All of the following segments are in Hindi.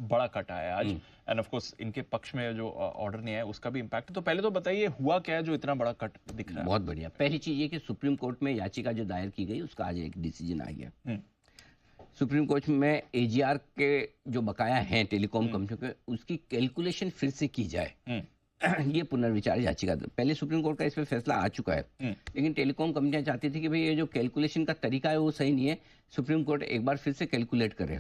बड़ा कट आया आज, एंड ऑफ कोर्स इनके पक्ष में जो ऑर्डर नहीं आया उसका भी इम्पैक्ट है। तो पहले तो बताइए हुआ क्या है जो इतना बड़ा कट दिख रहा है? बहुत बढ़िया। पहली चीज ये कि सुप्रीम कोर्ट में याचिका जो दायर की गई उसका आज एक डिसीजन आ गया। सुप्रीम कोर्ट में एजीआर के जो बकाया हैं टेलीकॉम कंपनियों के, उसकी कैलकुलेशन फिर से की जाए, ये पुनर्विचार याचिका। पहले सुप्रीम कोर्ट का इस पर फैसला आ चुका है, लेकिन टेलीकॉम कंपनियां चाहती थी कि भाई ये जो कैलकुलेशन का तरीका है वो सही नहीं है, सुप्रीम कोर्ट एक बार फिर से कैलकुलेट करे।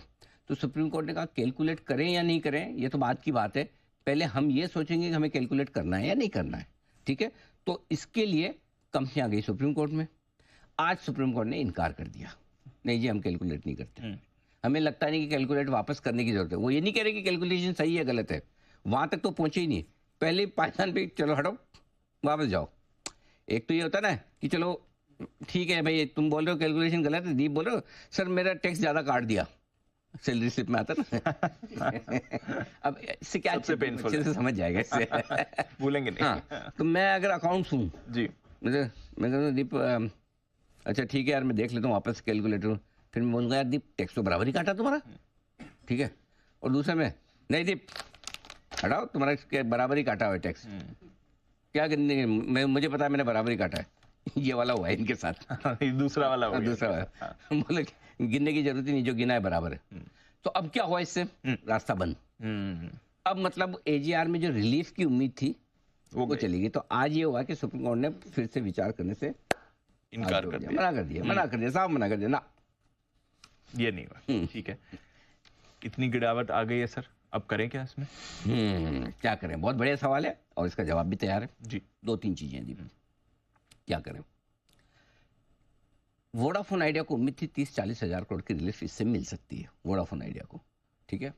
तो सुप्रीम कोर्ट ने कहा कैलकुलेट करें या नहीं करें ये तो बात की बात है, पहले हम ये सोचेंगे कि हमें कैलकुलेट करना है या नहीं करना है, ठीक है। तो इसके लिए कंपनियां गई सुप्रीम कोर्ट में। आज सुप्रीम कोर्ट ने इनकार कर दिया, नहीं जी हम कैलकुलेट नहीं करते, हमें लगता नहीं कि कैलकुलेट वापस करने की जरूरत है। वो ये नहीं कह रहे कि कैलकुलेशन सही है गलत है, वहां तक तो पहुंचे ही नहीं, पहले पाकिस्तान पे चलो हटो वापस जाओ। एक तो ये होता ना कि चलो ठीक है भाई तुम बोल रहे हो कैलकुलेशन गलत है, दीप बोल रहे हो सर मेरा टैक्स ज्यादा काट दिया, सैलरी स्लिप में आता ना अब इससे क्या अच्छे से समझ जाएगा इससे भूलेंगे नहीं। हाँ, तो मैं अगर अकाउंट्स हूँ जी, मैं कहता दीप अच्छा ठीक है यार मैं देख लेता हूँ वापस कैलकुलेटर, फिर मैं बोलूँगा यार दीप टैक्स तो बराबर ही काटा तुम्हारा, ठीक है। और दूसरा में नहीं दीप हटाओ तुम्हारा बराबर ही काटा हुआ है टैक्स, क्या मैं मुझे पता है मैंने बराबर ही काटा है ये वाला हुआ है इनके साथ दूसरा वाला हो गया। दूसरा वाला बोले गिनने की जरूरत ही नहीं, जो गिना है बराबर है। तो अब क्या हुआ इससे, रास्ता बंद। अब मतलब एजीआर में जो रिलीफ की उम्मीद थी वो चली गई। तो आज ये हुआ कि सुप्रीम कोर्ट ने फिर से विचार करने से इनकार कर दिया, मना कर दिया साहब, मना कर दिया ना, ये नहीं हुआ। ठीक है, इतनी गिरावट आ गई है सर, अब करें क्या इसमें? क्या करें, बहुत बढ़िया सवाल है और इसका जवाब भी तैयार है जी। 2-3 चीजें दी, क्या करें। वोडाफोन आइडिया को उम्मीद थी 30-40 हजार करोड़ की रिलीफ इससे मिल सकती है वोडाफोन आइडिया को, ठीक है।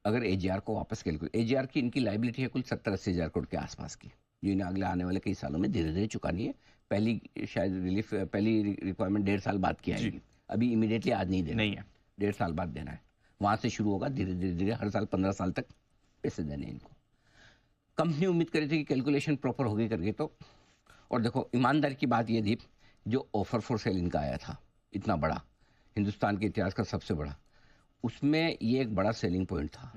अगर एजीआर को वापस कैलकुलेट, एजीआर की इनकी लाइबिलिटी है कुल 70-80 हजार करोड़ के आसपास की, जो इन्हें अगले आने वाले कई सालों में धीरे धीरे चुकानी है। पहली शायद रिलीफ, पहली रिक्वायरमेंट 1.5 साल बाद की आएगी, अभी इमीडिएटली आज नहीं देना नहीं है, 1.5 साल बाद देना है, वहां से शुरू होगा धीरे धीरे धीरे, हर साल 15 साल तक पैसे देने इनको। कंपनी उम्मीद करी थी कि कैलकुलेशन प्रॉपर होगी करके, तो और देखो ईमानदारी की बात ये थी, जो ऑफर फॉर सेल इनका आया था इतना बड़ा, हिंदुस्तान के इतिहास का सबसे बड़ा, उसमें ये एक बड़ा सेलिंग पॉइंट था।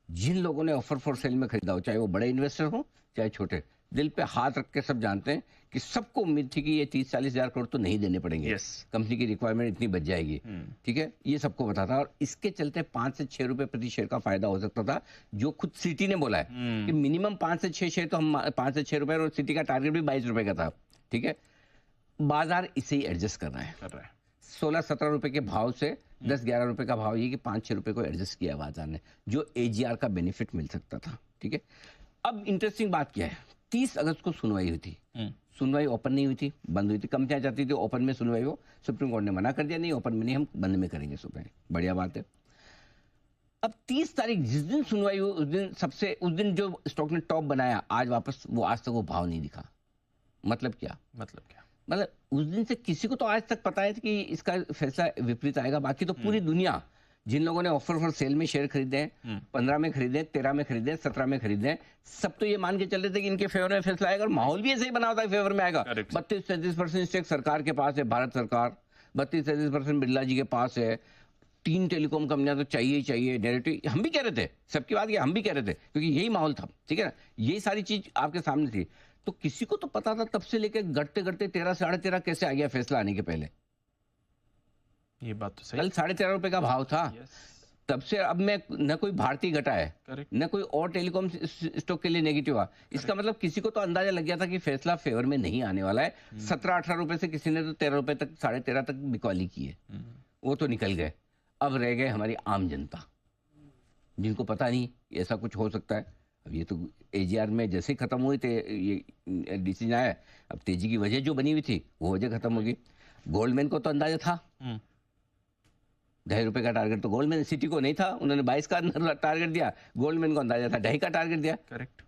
जिन लोगों ने ऑफर फॉर सेल में खरीदा हो, चाहे वो बड़े इन्वेस्टर हो चाहे छोटे, दिल पे हाथ रख के सब जानते हैं कि सबको उम्मीद थी कि ये 30-40 हजार करोड़ तो नहीं देने पड़ेंगे, कंपनी की रिक्वायरमेंट इतनी बच जाएगी, ठीक है, ये सबको पता था। और इसके चलते 5 से 6 रुपए प्रति शेयर का फायदा हो सकता था, जो खुद सिटी ने बोला है कि मिनिमम 5 से 6 शेयर तो हम 5 से 6 रुपए, और सिटी का टारगेट भी 22 रुपए का था, ठीक है। बाजार इसे ही एडजस्ट कर रहा है 16-17 रुपए के भाव से 10-11 रुपए का भाव, ये कि 5-6 रुपए को एडजस्ट किया बाजार ने, जो एजीआर का बेनिफिट मिल सकता था, ठीक है। अब इंटरेस्टिंग बात क्या है, 30 अगस्त को सुनवाई हुई थी, सुनवाई ओपन नहीं हुई थी, बंद हुई थी। कंपनियां चाहती थी ओपन में सुनवाई हो, सुप्रीम कोर्ट ने मना कर दिया, नहीं ओपन में नहीं, हम बंद में करेंगे सुनवाई, बढ़िया बात है। अब 30 तारीख जिस दिन सुनवाई हुई उस दिन जो स्टॉक ने टॉप बनाया, आज वापस वो आज तक वो भाव नहीं दिखा। मतलब क्या, मतलब उस दिन से किसी को तो आज तक पता है कि इसका फैसला विपरीत आएगा, बाकी तो पूरी दुनिया, जिन लोगों ने ऑफर फॉर सेल में शेयर खरीदे हैं, 15 में खरीदे, 13 में खरीदे, 17 में खरीदे, सब तो ये मान के चल रहे थे कि इनके फेवर में फैसला आएगा, और माहौल भी ऐसे ही बना होता है फेवर में आएगा। 32-33% स्टेक सरकार के पास है, भारत सरकार 32-33% बिरला जी के पास है, 3 टेलीकॉम कंपनियां तो चाहिए ही चाहिए, डायरेक्टली हम भी कह रहे थे, सबकी बात ये हम भी कह रहे थे, क्योंकि यही माहौल था, ठीक है ना, यही सारी चीज आपके सामने थी। तो किसी को तो पता था तब से लेकर घटते घटते 13-13.5 कैसे आ गया फैसला आने के पहले। ये बात तो सही, कल 13.5 रुपए का भाव था, तब से अब में न कोई भारतीय घटा है, न कोई और टेलीकॉम स्टॉक के लिए नेगेटिव हुआ। इसका मतलब किसी को तो अंदाजा लग गया था कि फैसला फेवर में नहीं आने वाला है। 17-18 रुपए से किसी ने तो 13 रुपए तक, 13.5 तक बिकवाली की है, वो तो निकल गए। अब रह गए हमारी आम जनता, जिनको पता नहीं ऐसा कुछ हो सकता है। अब ये तो एजीआर में जैसे ही खत्म हुई थे, ये डिसीजन आया, अब तेजी की वजह जो बनी हुई थी वो वजह खत्म होगी। गोल्डमैन को तो अंदाजा था, 2.5 रुपए का टारगेट तो गोल्डमैन, सिटी को नहीं था, उन्होंने 22 का टारगेट दिया, गोल्डमैन को अंदाजा था 2.5 का टारगेट दिया। करेक्ट।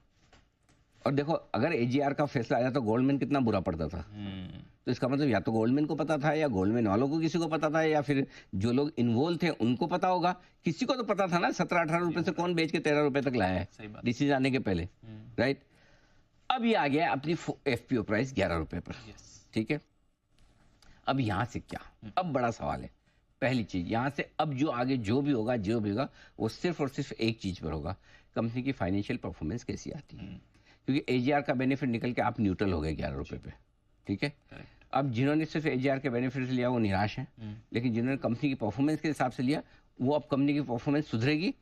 और देखो अगर एजीआर का फैसला आया तो गोल्डमैन कितना बुरा पड़ता था, तो इसका मतलब या तो गोल्डमैन को पता था, या गोल्डमैन वालों को किसी को पता था, या फिर जो लोग इन्वॉल्व थे उनको पता होगा। किसी को तो पता था ना, 17-18 रुपए से कौन बेच के 13 रुपए तक लाया है डिसीजन आने के पहले, राइट। अब ये आ गया अपनी एफपीओ प्राइस 11 रुपए पर, ठीक है। अब यहां से क्या, अब बड़ा सवाल है, पहली चीज यहाँ से अब जो आगे जो भी होगा वो सिर्फ और सिर्फ एक चीज पर होगा, कंपनी की फाइनेंशियल परफॉर्मेंस कैसी आती है। क्योंकि एजीआर का बेनिफिट निकल के आप न्यूट्रल हो गए 11 रुपए पे, ठीक है। अब जिन्होंने सिर्फ एजीआर के बेनिफिट से लिया वो निराश हैं, लेकिन जिन्होंने कंपनी की परफॉर्मेंस के हिसाब से लिया वो अब कंपनी की परफॉर्मेंस सुधरेगी